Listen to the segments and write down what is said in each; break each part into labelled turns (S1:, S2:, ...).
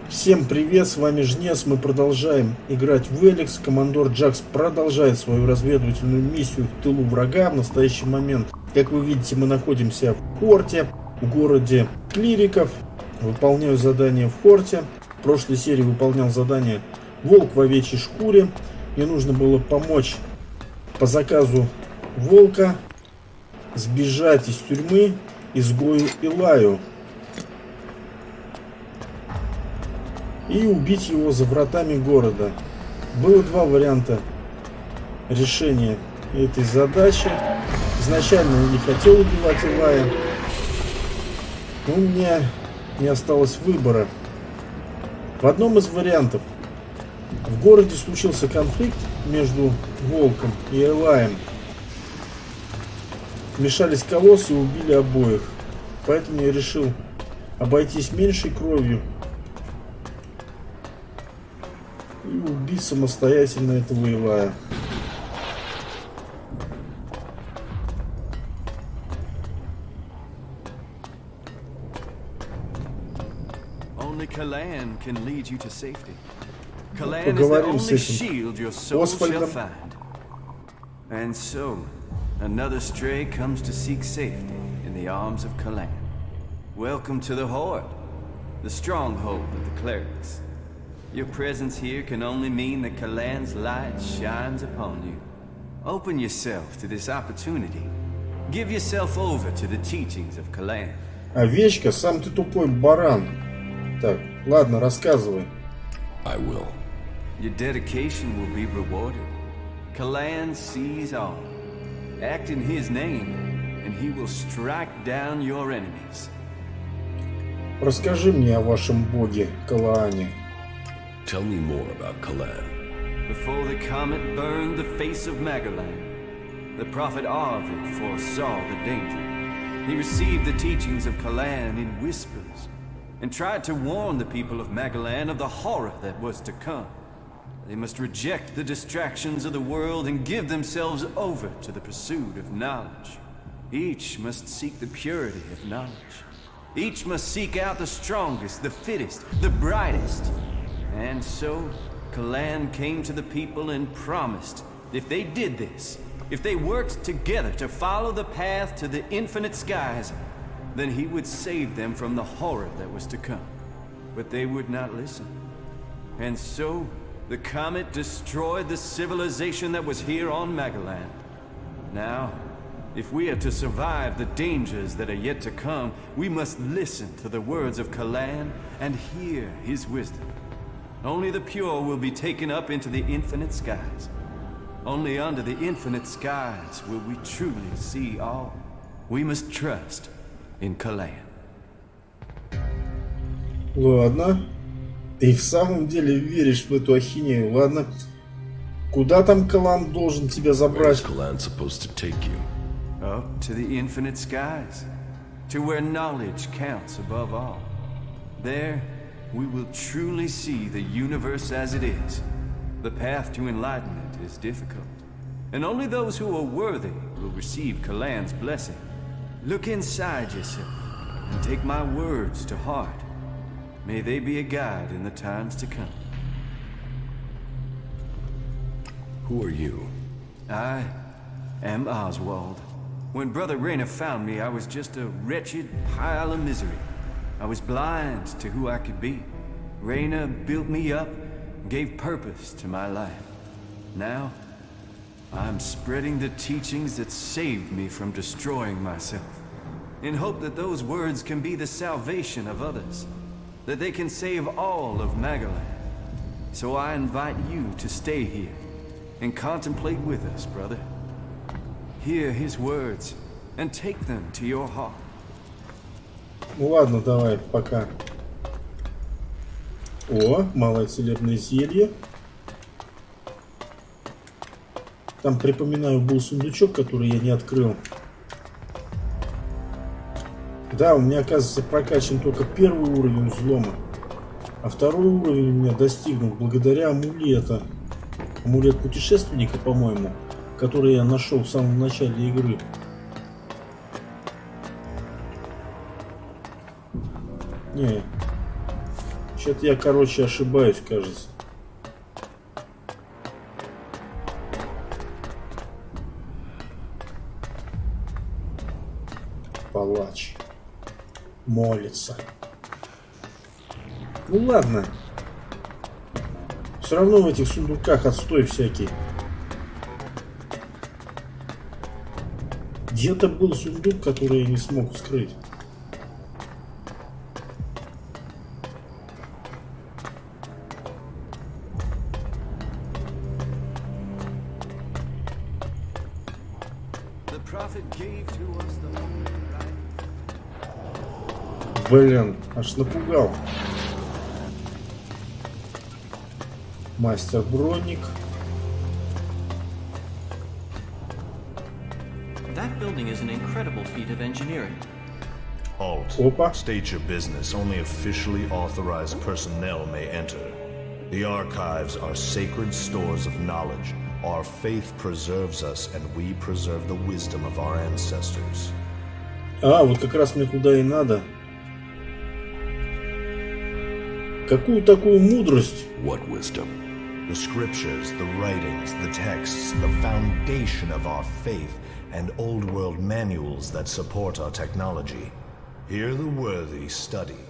S1: Всем привет, с вами Жнец, мы продолжаем играть в Elex. Командор Джакс продолжает свою разведывательную миссию в тылу врага в настоящий момент. Как вы видите, мы находимся в Хорте, в городе клириков. Выполняю задание в Хорте. В прошлой серии выполнял задание «Волк в овечьей шкуре». Мне нужно было помочь по заказу волка сбежать из тюрьмы изгою Илаю и убить его за вратами города. Было два варианта решения этой задачи. Изначально я не хотел убивать Илая, но у меня не осталось выбора. В одном из вариантов в городе случился конфликт между волком и Илаем. Вмешались колоссы и убили обоих. Поэтому я решил обойтись меньшей кровью и убить самостоятельно этого Илая. Поговорим с этим Освальдом.
S2: And so, another stray comes to seek safety in the arms of Kalan. Welcome to the Horde, the stronghold of the clerics. Your presence here can only mean that Kalan's light shines upon you. Open yourself to this opportunity. Give yourself over to the teachings of Kalan.
S1: Овечка, сам ты тупой баран. Так, ладно, рассказывай.
S3: I will.
S2: Your dedication will be rewarded. Kalan sees all. Act in his name, and he will strike down your enemies.
S1: Расскажи мне о вашем боге Калаане.
S3: Tell me more about Kalan.
S2: Before the comet burned the face of Magalan, the prophet Arvid foresaw the danger. He received the teachings of Kalan in whispers, and tried to warn the people of Magalan of the horror that was to come. They must reject the distractions of the world and give themselves over to the pursuit of knowledge. Each must seek the purity of knowledge. Each must seek out the strongest, the fittest, the brightest. And so, Kalan came to the people and promised, if they did this, if they worked together to follow the path to the infinite skies, then he would save them from the horror that was to come. But they would not listen. And so, the comet destroyed the civilization that was here on Magalan. Now, if we are to survive the dangers that are yet to come, we must listen to the words of Kalan and hear his wisdom. Only the pure will be taken up into the infinite skies. Only under the infinite skies will we truly see all. We must trust in Kalan.
S1: Ладно. Ты в самом деле веришь в эту ахинею, ладно? Куда там Калан должен тебя
S3: Where's
S1: забрать?
S3: Kalan supposed to take you?
S2: Up to the infinite skies, to where knowledge counts above all. There, we will truly see the universe as it is. The path to enlightenment is difficult, and only those who are worthy will receive Kalan's blessing. Look inside yourself, and take my words to heart. May they be a guide in the times to come.
S3: Who are you?
S2: I am Oswald. When Brother Rayner found me, I was just a wretched pile of misery. I was blind to who I could be. Rayner built me up, gave purpose to my life. Now, I'm spreading the teachings that saved me from destroying myself, in hope that those words can be the salvation of others, that they can save all of Magalan. So I invite you to stay here and contemplate with us, brother. Hear his words and take them to your heart.
S1: Ну ладно, давай, пока. О, малое целебное зелье. Там, припоминаю, был сундучок, который я не открыл. Да, у меня, оказывается, прокачан только первый уровень взлома. А второй уровень у меня достигнут благодаря амулета. Амулет путешественника, по-моему, который я нашел в самом начале игры. Не. Что-то я, короче, ошибаюсь, кажется. Палач. Молится. Ну ладно. Все равно в этих сундуках отстой всякий. Где-то был сундук, который я не смог вскрыть. Блин, аж напугал. Мастер Броник.
S4: That building is an incredible feat of engineering.
S5: Halt.
S1: Опа.
S5: State your business. Only officially authorized personnel may enter. The archives are sacred stores of knowledge. Our faith preserves us, and we preserve the wisdom of our ancestors.
S1: А, вот как раз мне туда и надо. Какую такую мудрость?
S3: What wisdom?
S5: The scriptures, the writings, the texts, the foundation of our faith, and old world manuals that support our technology. Here the worthy study.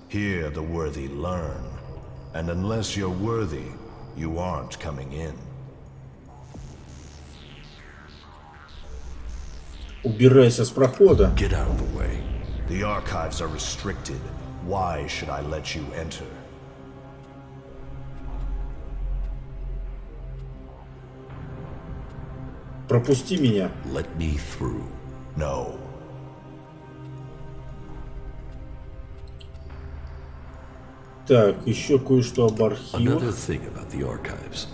S5: Here the worthy learn. And unless you're worthy, you aren't coming in.
S1: Убирайся с прохода.
S3: Get out of the way.
S5: The archives are restricted. Why should I let you enter?
S1: Пропусти меня.
S3: Let me through.
S5: No.
S1: Так, еще кое-что об
S3: Another
S1: архивах.
S3: thing about the archives.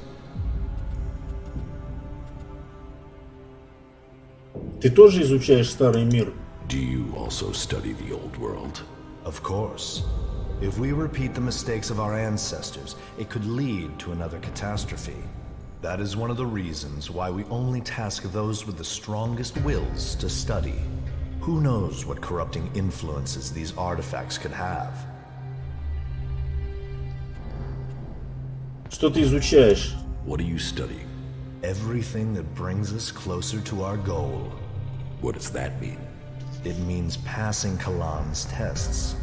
S1: Ты тоже изучаешь старый мир?
S3: Do you also study the old world?
S5: Of course. If we repeat the mistakes of our ancestors, it could lead to another catastrophe. That is one of the reasons why we only task those with the strongest wills to study. Who knows what corrupting influences these artifacts could have?
S1: Что ты изучаешь?
S3: What are you studying?
S5: Everything that brings us closer to our goal.
S3: What does that mean?
S5: It means passing Kalan's tests.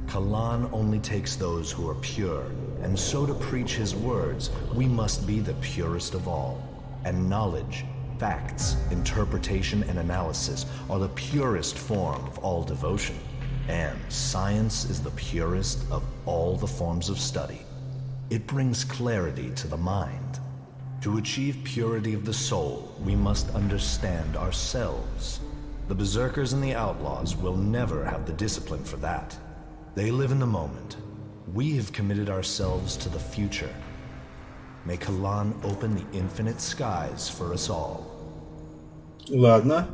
S5: Kalan only takes those who are pure, and so to preach his words, we must be the purest of all. And knowledge, facts, interpretation, and analysis are the purest form of all devotion. And science is the purest of all the forms of study. It brings clarity to the mind. To achieve purity of the soul, we must understand ourselves. The berserkers and the outlaws will never have the discipline for that. They live in the moment. We have committed ourselves to the future. May Kalan open the infinite skies for us all.
S1: Ладно.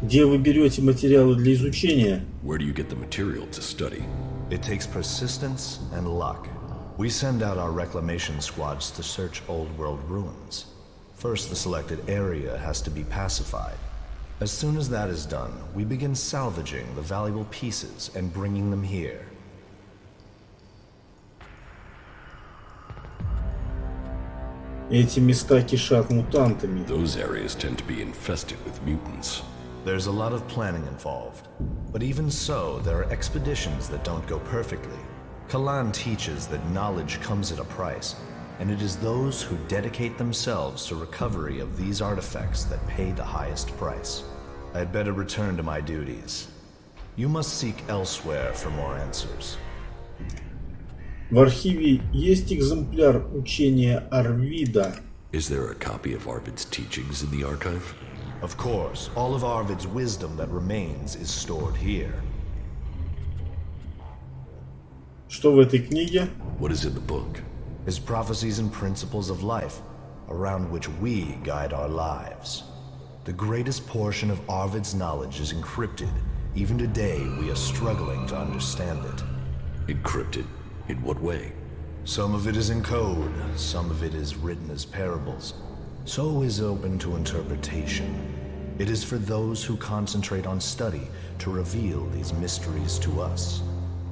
S1: Где вы берете материалы для изучения?
S3: Where do you get the material to study?
S5: It takes persistence and luck. We send out our reclamation squads to search old world ruins. First, the selected area has to be pacified. As soon as that is done, we begin salvaging the valuable pieces and bringing them here.
S1: Эти места кишат мутантами.
S3: Those areas tend to be infested with mutants.
S5: There's a lot of planning involved. But even so, there are expeditions that don't go perfectly. Kalan teaches that knowledge comes at a price, and it is those who dedicate themselves to recovery of these artifacts that pay the highest price. I'd better return to my duties. You must seek elsewhere for more answers.
S1: В архиве есть экземпляр учения Арвида.
S3: Is there a copy of Arvid's teachings in the archive?
S5: Of course, all of Arvid's wisdom that remains is stored here.
S1: Что в этой книге?
S3: What is in the book?
S5: His prophecies and principles of life, around which we guide our lives. The greatest portion of Arvid's knowledge is encrypted. Even today, we are struggling to understand it.
S3: Encrypted? In what way?
S5: Some of it is in code, some of it is written as parables. So is open to interpretation. It is for those who concentrate on study to reveal these mysteries to us.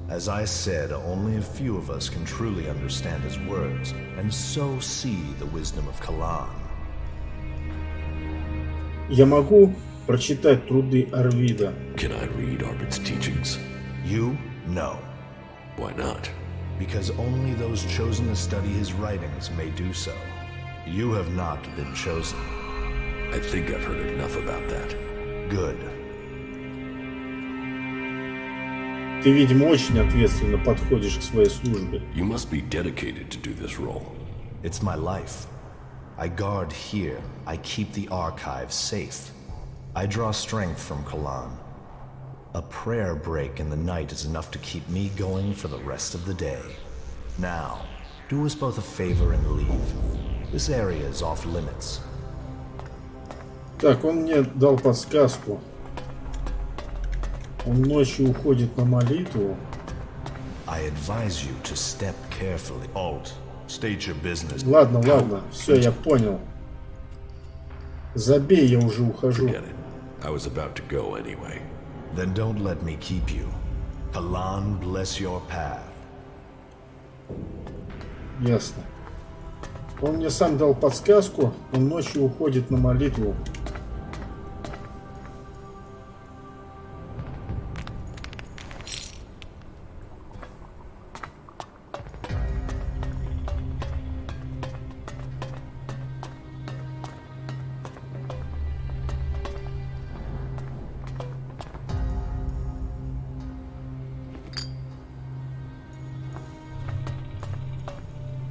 S5: As I said, only a few of us can truly understand his words, and so see the wisdom of Kalan.
S1: Я могу прочитать труды Арвида.
S3: Can I read Arvid's teachings?
S5: You? No.
S3: Why not?
S5: Because only those chosen to study his writings may do so. You have not been chosen.
S3: I think I've heard enough about that.
S5: Good.
S1: Ты, видимо, очень ответственно подходишь к своей службе.
S3: You must be dedicated to do this role.
S5: It's my life. I guard here. I keep the archives safe. I draw strength from Kalan. A prayer break in the night is enough to keep me going for the rest of the day. Now, do us both a favor and leave. This area is off limits.
S1: Так, он мне дал подсказку. Он ночью уходит на молитву.
S5: I advise you to step carefully. Alt, state your business.
S1: Ладно, ладно, все, я понял. Забей, я уже ухожу.
S3: Forget it. I was about to go anyway.
S5: Then don't let me keep you. Kalan bless your path.
S1: Ясно. Он мне сам дал подсказку. Он ночью уходит на молитву.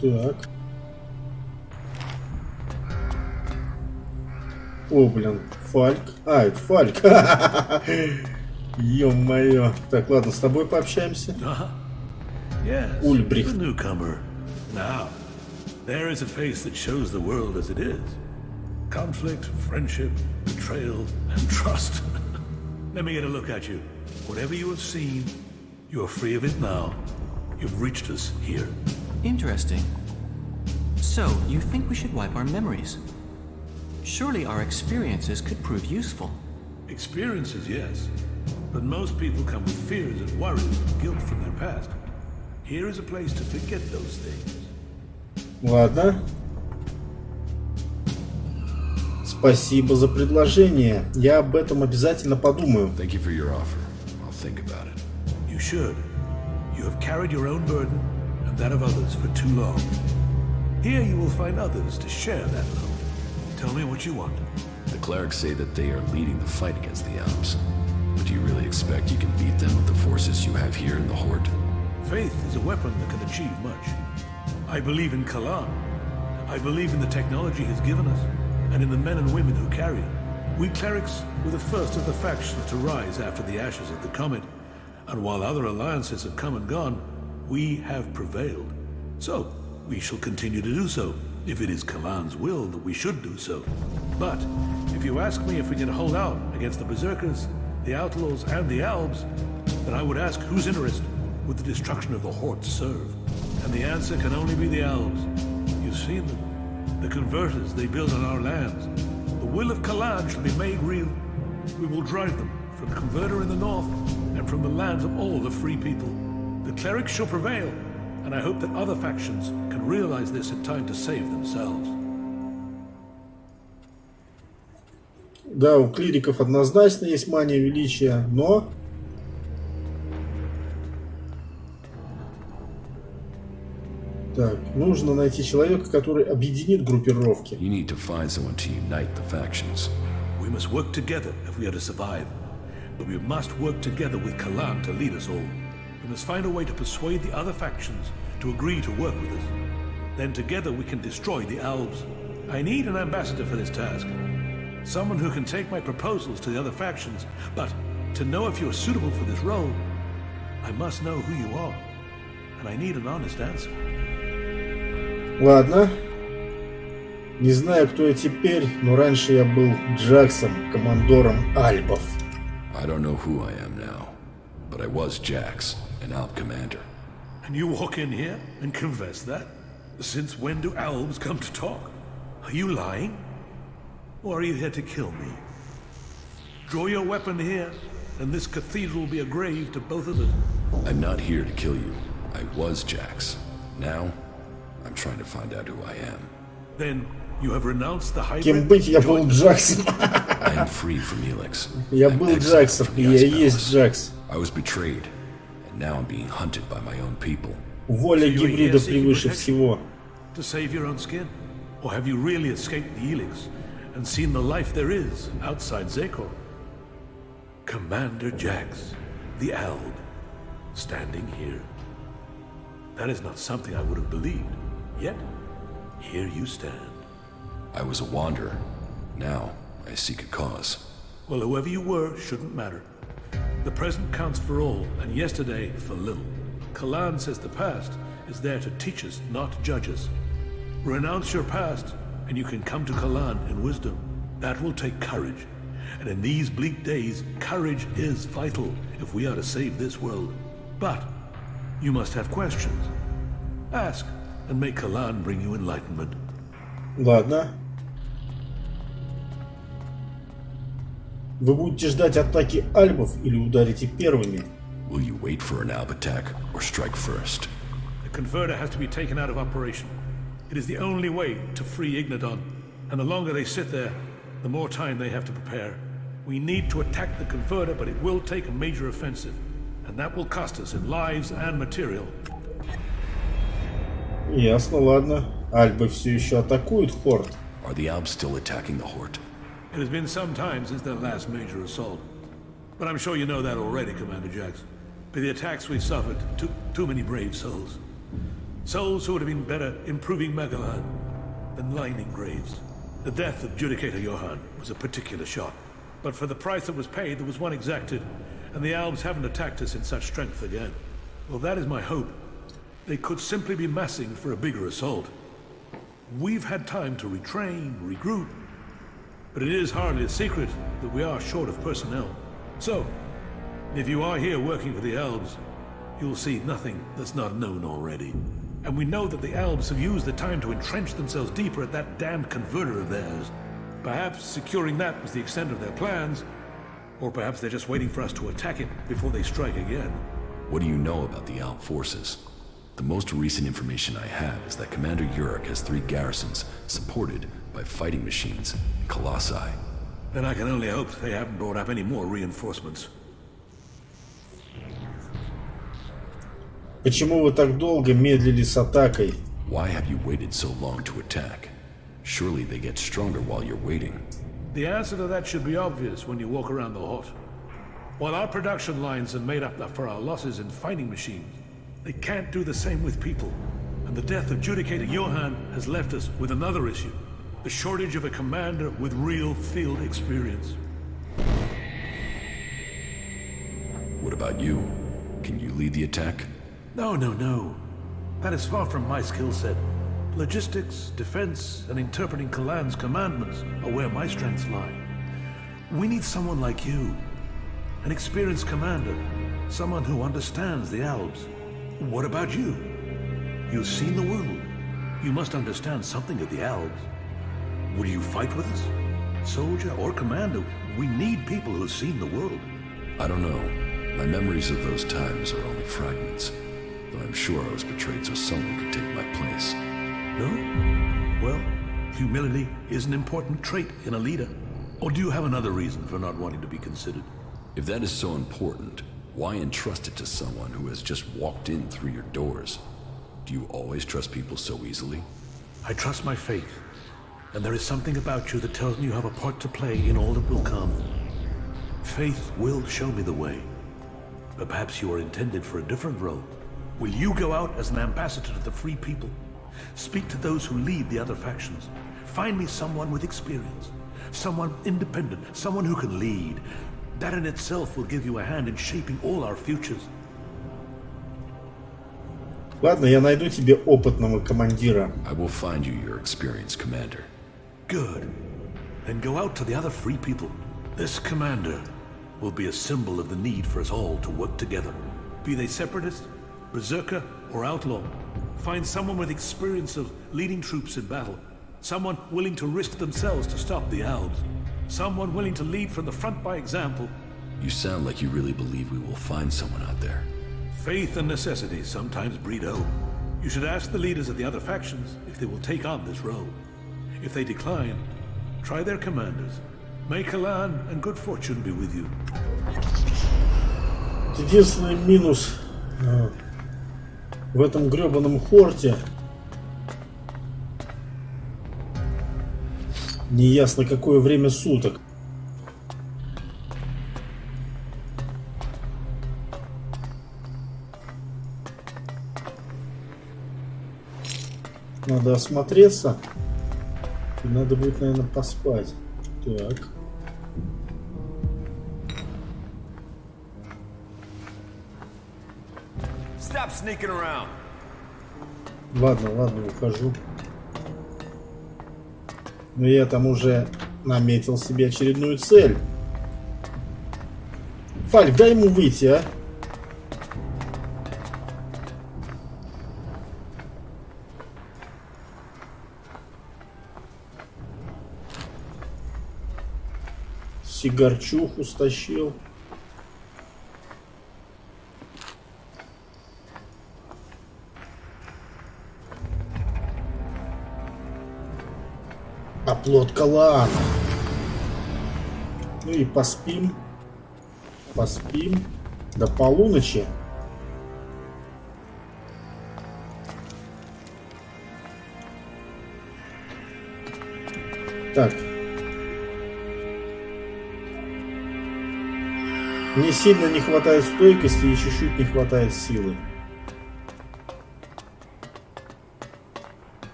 S1: Так. О, блин, Фальк. А, это Фальк. Ё-моё. Так, ладно, с тобой пообщаемся.
S6: Yes,
S1: Ульбрихт.
S6: the newcomer. Now, there is a face that shows the world as it is. Conflict, friendship, betrayal, and trust. Let me get a look at you. Whatever you have seen, you are free of it now. You've reached us here.
S4: Interesting. So, you think we should wipe our memories? Surely our experiences could prove useful.
S6: Experiences, yes. But most people come with fears and worries and guilt from their past. Here is a place to forget those things.
S1: Ладно. Спасибо за предложение. Я об этом обязательно подумаю.
S3: Thank you for your offer. I'll think about it.
S6: You should. You have carried your own burden and that of others for too long. Here you will find others to share that load. Tell me what you want.
S3: The clerics say that they are leading the fight against the Alps. But do you really expect you can beat them with the forces you have here in the Horde?
S6: Faith is a weapon that can achieve much. I believe in Kalan. I believe in the technology he's given us, and in the men and women who carry it. We clerics were the first of the factions to rise after the ashes of the comet, and while other alliances have come and gone, we have prevailed. So, we shall continue to do so, if it is Kalan's will that we should do so. But, if you ask me if we can hold out against the Berserkers, the Outlaws, and the Albs, then I would ask whose interest would the destruction of the Horde serve? And the answer can only be the Albs. You've seen them. The converters they build on our lands. The will of Kalan shall be made real. We will drive them from Converter in the north and from the lands of all the free people. The clerics shall prevail, and I hope that other factions can realize this in time to save themselves.
S1: Да, у клириков однозначно есть мания величия, но... Так, нужно найти человека, который объединит группировки.
S3: You need to find someone to unite the factions.
S6: We must work together if we are to survive. But we must work together with Kalan to lead us all. We must find a way to persuade the other factions to agree to work with us. Then together we can destroy the Albs. I need an ambassador for this task. Someone who can take my proposals to the other factions. But to know if you are suitable for this role, I must know who you are. And I need an honest answer.
S1: Ладно. Не знаю, кто я теперь, но раньше я был Джаксом, командором Альбов.
S3: I don't know who I am now, but I was Jax, an Alp commander.
S6: And you walk in here and confess that? Since when do Albs come to talk? Are you lying? Or are you here to kill me? Draw your weapon here, and this cathedral will be a grave to both of us.
S3: I'm not here to kill you. I was Jax. Now, I'm trying to find out who I am.
S6: Then you have renounced the hybrid.
S1: Кем быть, я был Джаксом.
S3: I am free from Elex.
S1: Я
S3: I'm
S1: был
S3: exiled
S1: Джаксом,
S3: from
S1: и
S3: the
S1: я
S3: Ice
S1: есть
S3: Palace.
S1: Джакс.
S3: I was betrayed, and now I'm being hunted by my own people.
S1: Воля
S6: So you're
S1: гибрида
S6: here seeking
S1: превыше
S6: protection?
S1: всего.
S6: To save your own skin? Or have you really escaped the Elex and seen the life there is outside Zekor? Commander Jax, the Alb, standing here. That is not something I would have believed. Yet, here you stand.
S3: I was a wanderer. Now, I seek a cause.
S6: Well, whoever you were shouldn't matter. The present counts for all, and yesterday for little. Kalan says the past is there to teach us, not judge us. Renounce your past, and you can come to Kalan in wisdom. That will take courage. And in these bleak days, courage is vital if we are to save this world. But you must have questions. Ask, and may Kalan bring you enlightenment.
S1: Ладно. Вы будете ждать атаки альбов или ударите первыми?
S3: Will you wait for an Alb attack or strike first?
S6: The converter has to be taken out of operation. It is the only way to free Ignadon, and the longer they sit there, the more time they have to prepare. We need to attack the converter, but it will take a major offensive, and that will cost us in lives and material.
S1: Ясно, ладно. Альбы все еще атакуют Хорт.
S3: Are the Albs still attacking the Hort?
S6: It has been some time since their last major assault. But I'm sure you know that already, Commander Jax. By the attacks we suffered, too many brave souls. Souls who would have been better improving Megalan than lining graves. The death of Judicator Johann was a particular shock. But for the price that was paid, there was one exacted, and the Albs haven't attacked us in such strength again. Well, that is my hope. They could simply be massing for a bigger assault. We've had time to retrain, regroup, but it is hardly a secret that we are short of personnel. So, if you are here working for the Albs, you'll see nothing that's not known already. And we know that the Albs have used the time to entrench themselves deeper at that damned converter of theirs. Perhaps securing that was the extent of their plans, or perhaps they're just waiting for us to attack it before they strike again.
S3: What do you know about the Alb forces? The most recent information I have is that Commander Yurik has 3 garrisons supported by fighting machines and colossi.
S6: Then I can only hope they haven't brought up any more reinforcements.
S1: Почему вы так долго медлили с атакой?
S3: Why have you waited so long to attack? Surely they get stronger while you're waiting.
S6: The answer to that should be obvious when you walk around the Hort. While our production lines have made up for our losses in fighting machines, they can't do the same with people. And the death of Judicator Johann has left us with another issue. The shortage of a commander with real field experience.
S3: What about you? Can you lead the attack?
S6: No. That is far from my skill set. Logistics, defense, and interpreting Kalan's commandments are where my strengths lie. We need someone like you. An experienced commander. Someone who understands the Albs. What about you? You've seen the world. You must understand something of the Albs. Will you fight with us? Soldier or commander, we need people who have seen the world.
S3: I don't know. My memories of those times are only fragments. Though I'm sure I was betrayed so someone could take my place.
S6: No? Well, humility is an important trait in a leader. Or do you have another reason for not wanting to be considered?
S3: If that is so important, why entrust it to someone who has just walked in through your doors? Do you always trust people so easily?
S6: I trust my faith. And there is something about you that tells me you have a part to play in all that will come. Faith will show me the way. But perhaps you are intended for a different role. Will you go out as an ambassador to the free people? Speak to those who lead the other factions. Find me someone with experience. Someone independent. Someone who can lead. That in itself will give you a hand in shaping all our futures.
S1: Ладно, я найду тебе опытного командира.
S3: I will find you your experienced commander.
S6: Good. Then go out to the other free people. This commander will be a symbol of the need for us all to work together. Be they separatist, berserker, or outlaw. Find someone with experience of leading troops in battle. Someone willing to risk themselves to stop the Albs. Someone willing to lead from the front by example.
S3: You sound like you really believe we will find someone out there.
S6: Faith and necessity sometimes breed hope. You should ask the leaders of the other factions if they will take on this role. If they decline, try their commanders. May Kalan and good fortune be with you.
S1: Единственный минус в этом гребаном хорте, неясно какое время суток. Надо осмотреться. И надо будет, наверное, поспать. Так.
S2: Stop sneaking around.
S1: Ладно, ухожу. Но я там уже наметил себе очередную цель. Фальк, дай ему выйти, а? Сигарчуху стащил. Оплот Калаана. Ну и поспим. Поспим до полуночи. Так. Мне сильно не хватает стойкости и чуть-чуть не хватает силы.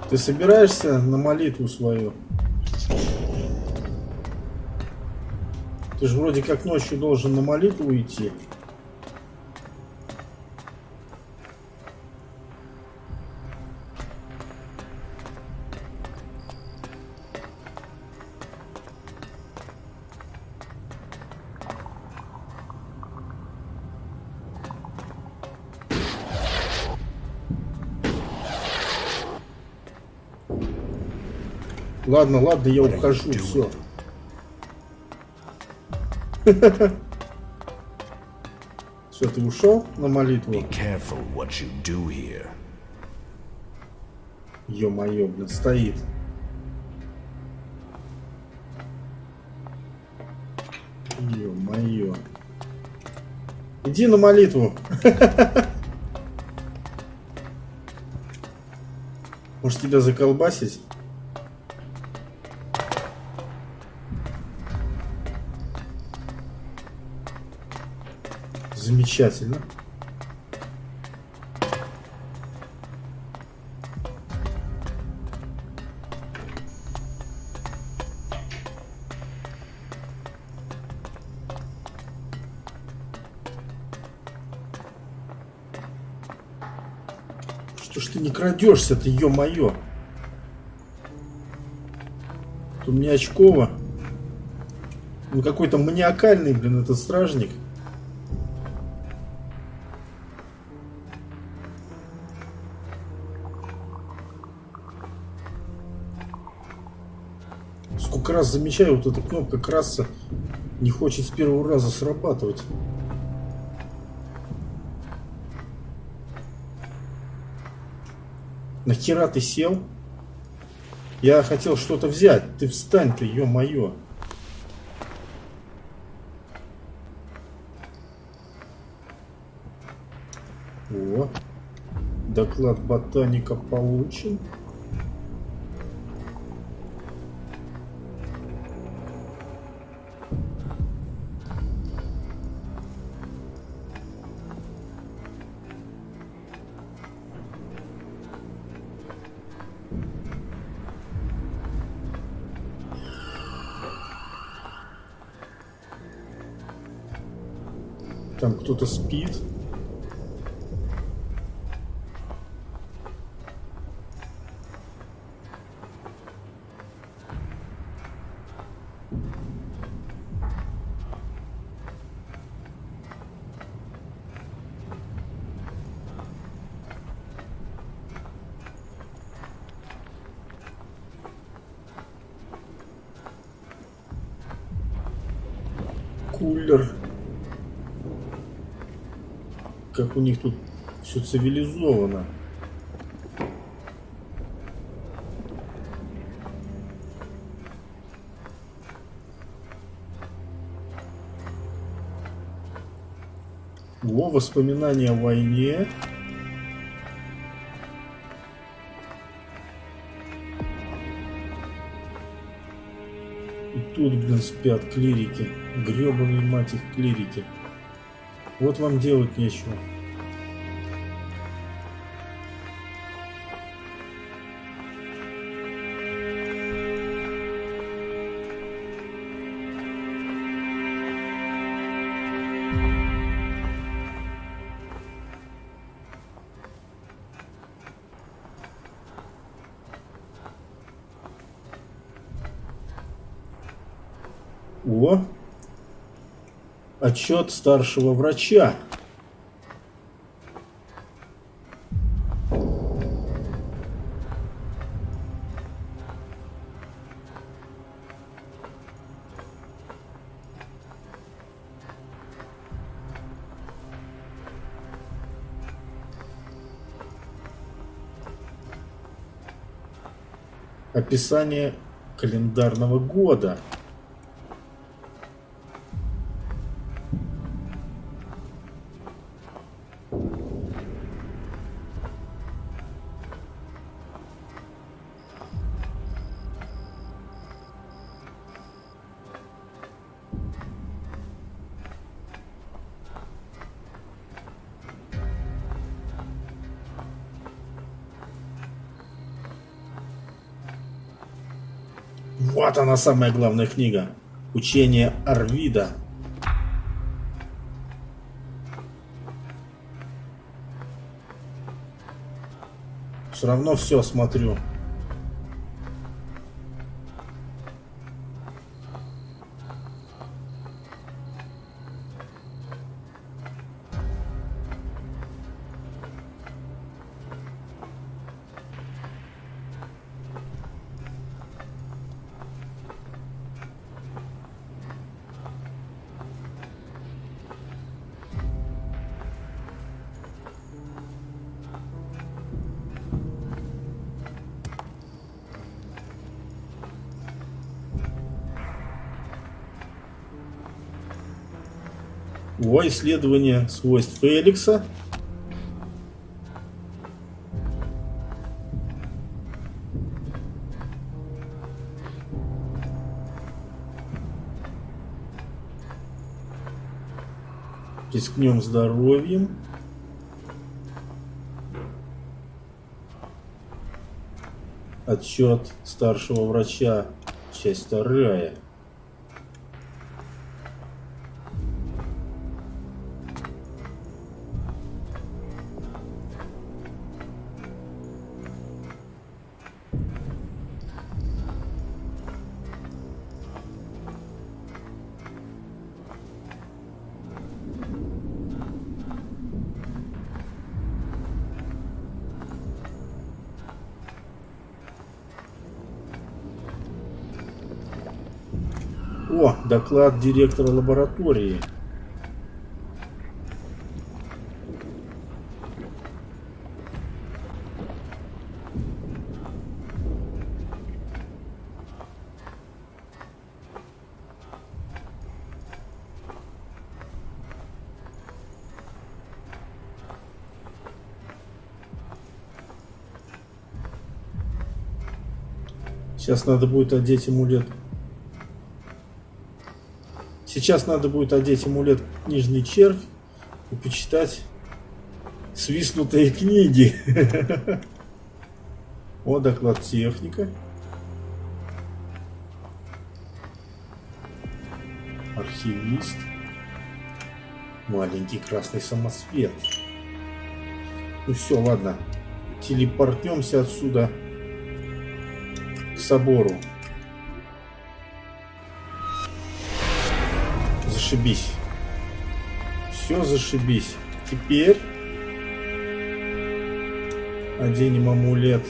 S1: Ты собираешься на молитву свою? Ты же вроде как ночью должен на молитву идти. Ладно, я ухожу, все. Все, ты ушел на молитву? Ё-моё, блин, стоит. Ё-моё. Иди на молитву. Может тебя заколбасить? Замечательно. Что ж ты не крадешься-то, ё-моё? У меня очково. Он какой-то маниакальный, блин, этот стражник. Сколько раз замечаю, вот эта кнопка краса не хочет с первого раза срабатывать. Нахера ты сел? Я хотел что-то взять. Ты встань ты, ё-моё. О, доклад ботаника получен. Там кто-то спит. кулер. Как у них тут все цивилизовано. О, воспоминания о войне. И тут, блин, спят клирики. Гребаные, мать их, клирики. Вот вам делать нечего. О! Отчет старшего врача. Описание календарного года. Вот она, самая главная книга. Учение Арвида. Все равно все смотрю. О, исследование свойств Элекса. Рискнем здоровьем. Отчет старшего врача. Часть 2. О, доклад директора лаборатории. Сейчас надо будет одеть амулет. Сейчас надо будет одеть амулет «Книжный червь» и почитать свистнутые книги. О, доклад техника. Архивист. Маленький красный самоцвет. Ну все, ладно. Телепортнемся отсюда к собору. Зашибись. Все зашибись. Теперь оденем амулет.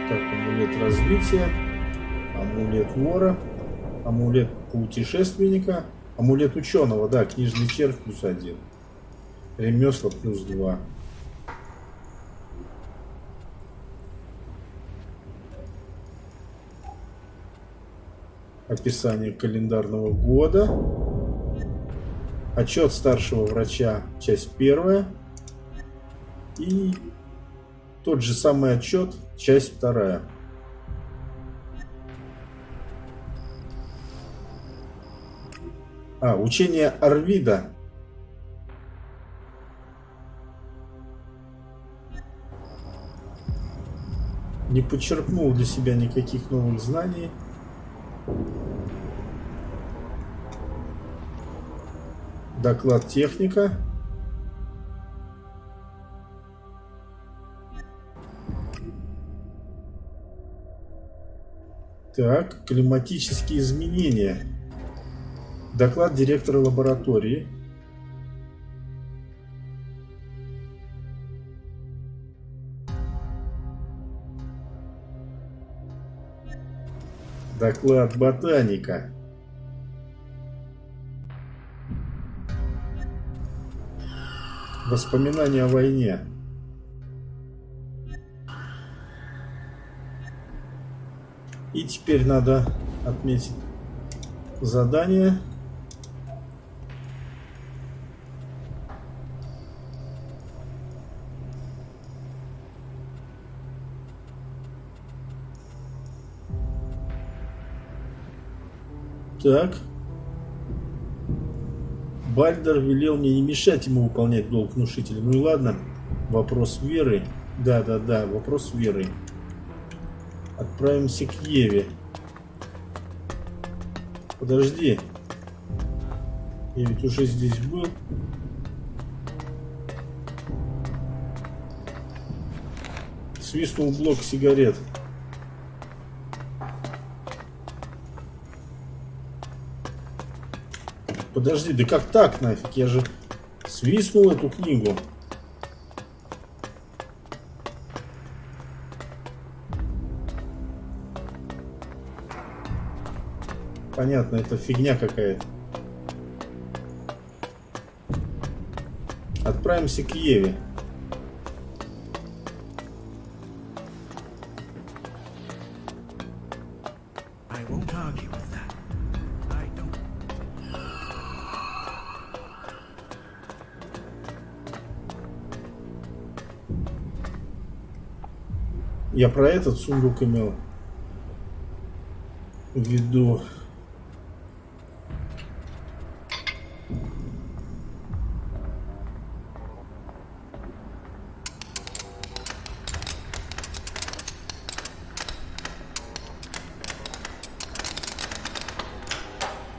S1: Так, амулет развития. Амулет вора. Амулет путешественника. Амулет ученого, да, книжный червь +1. Ремесла +2. Описание календарного года. Отчет старшего врача, часть 1. И тот же самый отчет, часть 2. Учение Арвида. Не подчеркнул для себя никаких новых знаний. Доклад техника. Так, климатические изменения. Доклад директора лаборатории. Доклад ботаника. Воспоминания о войне. И теперь надо отметить задание. Так. Бальдер велел мне не мешать ему выполнять долг внушителя. Ну и ладно. Вопрос веры. Да, вопрос веры. Отправимся к Еве. Подожди. Я ведь уже здесь был. Свистнул блок сигарет. Подожди, да как так нафиг? Я же свистнул эту книгу. Понятно, это фигня какая-то. Отправимся к Еве. Я про этот сундук имел в виду.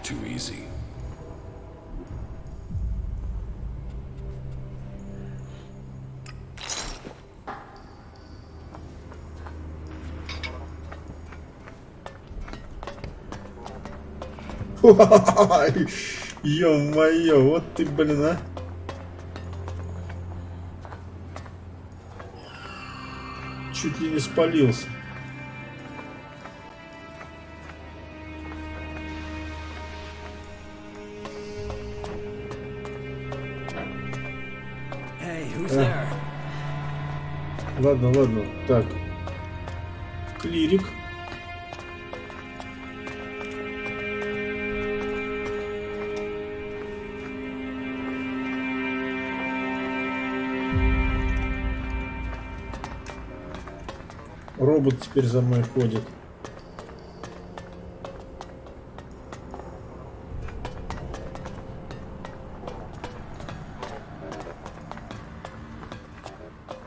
S3: Too easy.
S1: Ё-моё, вот ты, блин, а. Чуть ли не спалился.
S2: Hey, who's there?
S1: Ладно. Так. Клирик. Робот теперь за мной ходит.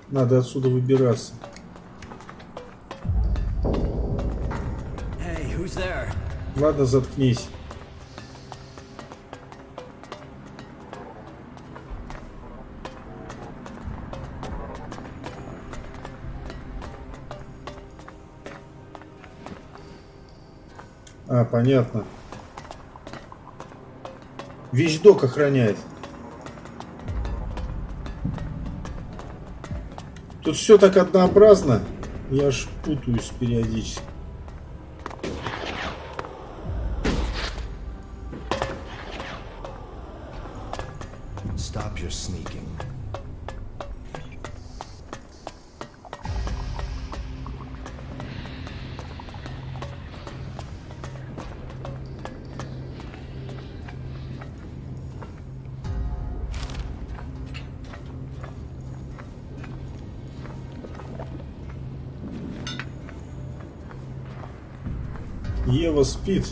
S1: Надо отсюда выбираться.
S2: Hey, who's there?
S1: Ладно, заткнись. Понятно. Вещдок охраняет. Тут все так однообразно. Я аж путаюсь периодически. Ева спит.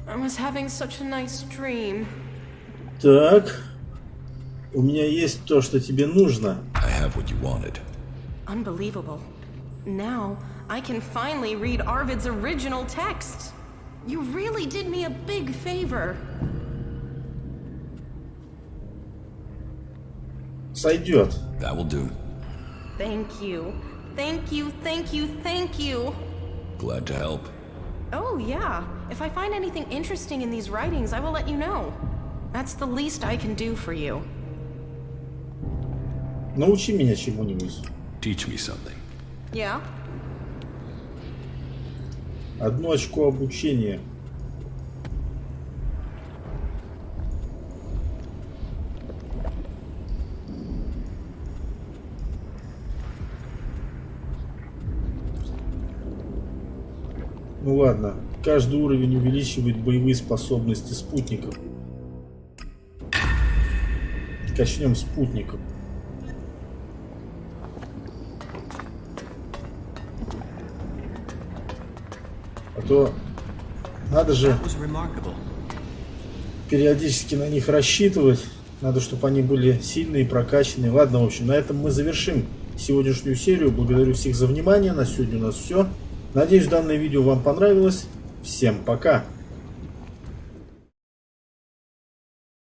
S7: I was having such a nice dream.
S1: Так. У меня есть то, что тебе нужно.
S3: I have what you wanted.
S7: Unbelievable. Now, I can finally read Arvid's original text. You really did me a big favor.
S1: Сойдет.
S3: That will do.
S7: Thank you. Thank you, thank you, thank you.
S3: Glad to help.
S7: Oh, yeah. If I find anything interesting in these writings, I will let you know. That's the least I can do for you.
S1: Научи меня чему-нибудь.
S3: Teach me something.
S7: Yeah?
S1: 1 очко обучения. Ну ладно, каждый уровень увеличивает боевые способности спутников. Качнем спутников. А то надо же
S4: That was remarkable.
S1: периодически на них рассчитывать. Надо, чтобы они были сильные и прокачанные. Ладно, в общем, на этом мы завершим сегодняшнюю серию. Благодарю всех за внимание. На сегодня у нас все. Надеюсь, данное видео вам понравилось. Всем пока!